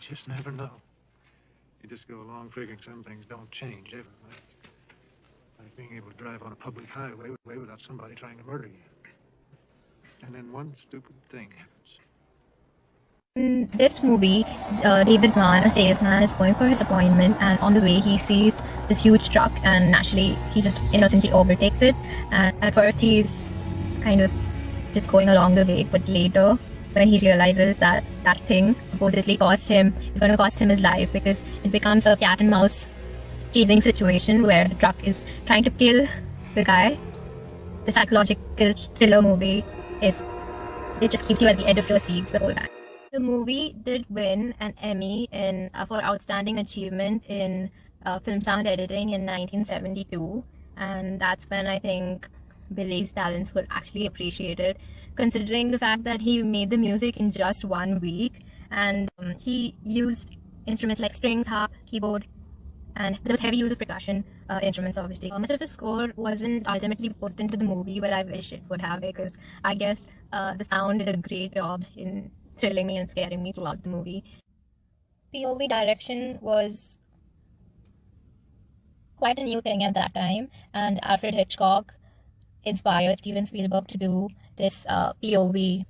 just never know. You just go along figuring some things don't change ever. Like being able to drive on a public highway without somebody trying to murder you. And then one stupid thing happens. In this movie, David Mann, a salesman, is going for his appointment, and on the way he sees this huge truck, and naturally he just innocently overtakes it. And at first he's kind of just going along the way, but later when he realizes that that thing supposedly is going to cost him his life, because it becomes a cat and mouse chasing situation where the truck is trying to kill the guy. The psychological thriller movie it just keeps you at the edge of your seats the whole time. The movie did win an Emmy for Outstanding Achievement in Film Sound Editing in 1972, and that's when I think Billy's talents were actually appreciated, considering the fact that he made the music in just 1 week, and he used instruments like strings, harp, keyboard, and there was heavy use of percussion instruments, obviously. Much of the score wasn't ultimately put into the movie, but I wish it would have, because I guess the sound did a great job in thrilling me and scaring me throughout the movie. POV direction was quite a new thing at that time, and Alfred Hitchcock inspired Steven Spielberg to do this POV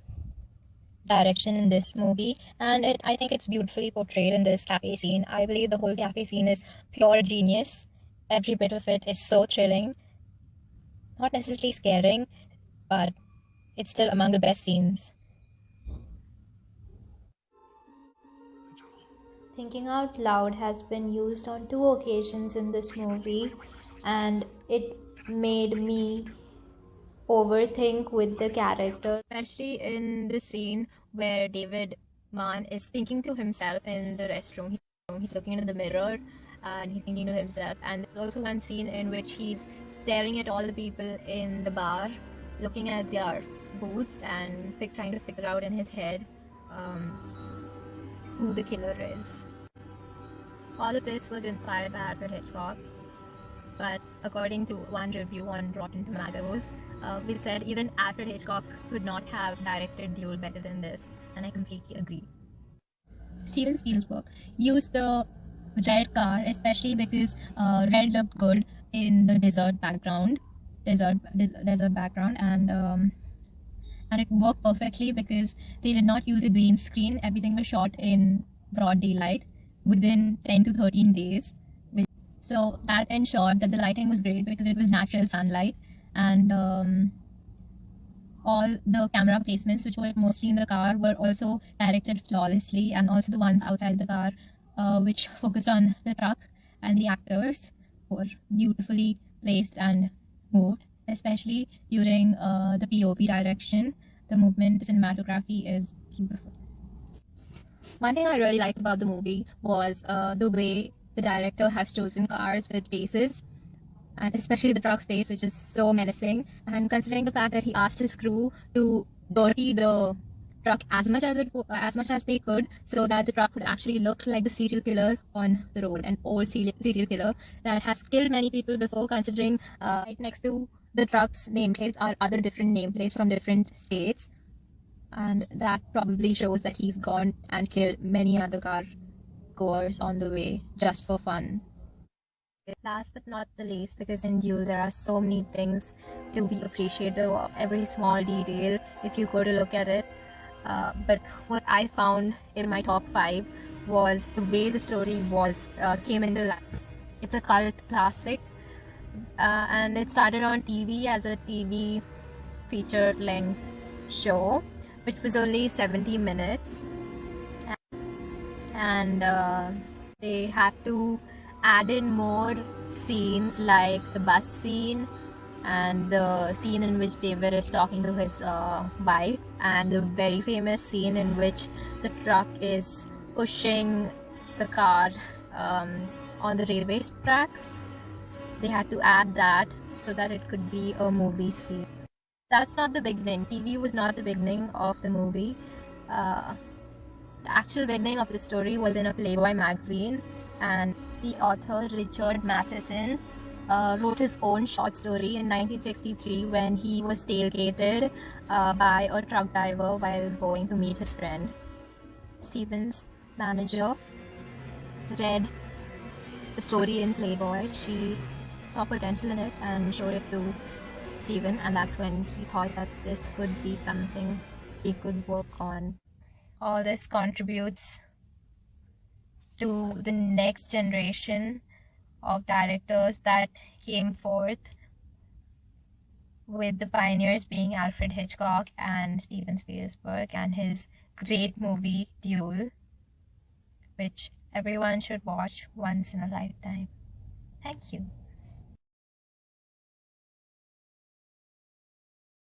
direction in this movie, and I think it's beautifully portrayed in this cafe scene. I believe the whole cafe scene is pure genius. Every bit of it is so thrilling. Not necessarily scaring, but it's still among the best scenes. Thinking out loud has been used on 2 occasions in this movie, and it made me overthink with the character. Especially in the scene where David Mann is thinking to himself in the restroom. He's looking into the mirror and he's thinking to himself. And there's also one scene in which he's staring at all the people in the bar, looking at their boots and trying to figure out in his head who the killer is. All of this was inspired by Alfred Hitchcock, but according to one review on Rotten Tomatoes, it said even Alfred Hitchcock could not have directed Duel better than this, and I completely agree. Steven Spielberg used the red car, especially because red looked good in the desert background, and it worked perfectly because they did not use a green screen. Everything was shot in broad daylight within 10 to 13 days. So that ensured that the lighting was great because it was natural sunlight, and all the camera placements, which were mostly in the car, were also directed flawlessly, and also the ones outside the car, which focused on the truck and the actors, were beautifully placed and moved, especially during the POV direction. The movement, the cinematography is beautiful. One thing I really liked about the movie was the way the director has chosen cars with faces, and especially the truck's face, which is so menacing. And considering the fact that he asked his crew to dirty the truck as much as they could, so that the truck would actually look like the serial killer on the road, an old serial killer that has killed many people before. Considering right next to the truck's nameplates are other different nameplates from different states, and that probably shows that he's gone and killed many other car goers on the way just for fun. Last but not the least, because in Duel there are so many things to be appreciative of, every small detail if you go to look at it. But what I found in my top 5 was the way the story came into life. It's a cult classic, and it started on TV as a TV feature-length show, which was only 70 minutes, and they had to add in more scenes like the bus scene and the scene in which David is talking to his wife, and the very famous scene in which the truck is pushing the car on the railway tracks. They had to add that so that it could be a movie scene. That's not the beginning. TV was not the beginning of the movie. The actual beginning of the story was in a Playboy magazine, and the author Richard Matheson wrote his own short story in 1963 when he was tailgated by a truck driver while going to meet his friend. Steven manager read the story in Playboy. She saw potential in it and showed it to Steven, and that's when he thought that this could be something he could work on. All this contributes to the next generation of directors that came forth, with the pioneers being Alfred Hitchcock and Steven Spielberg and his great movie Duel, which everyone should watch once in a lifetime. Thank you.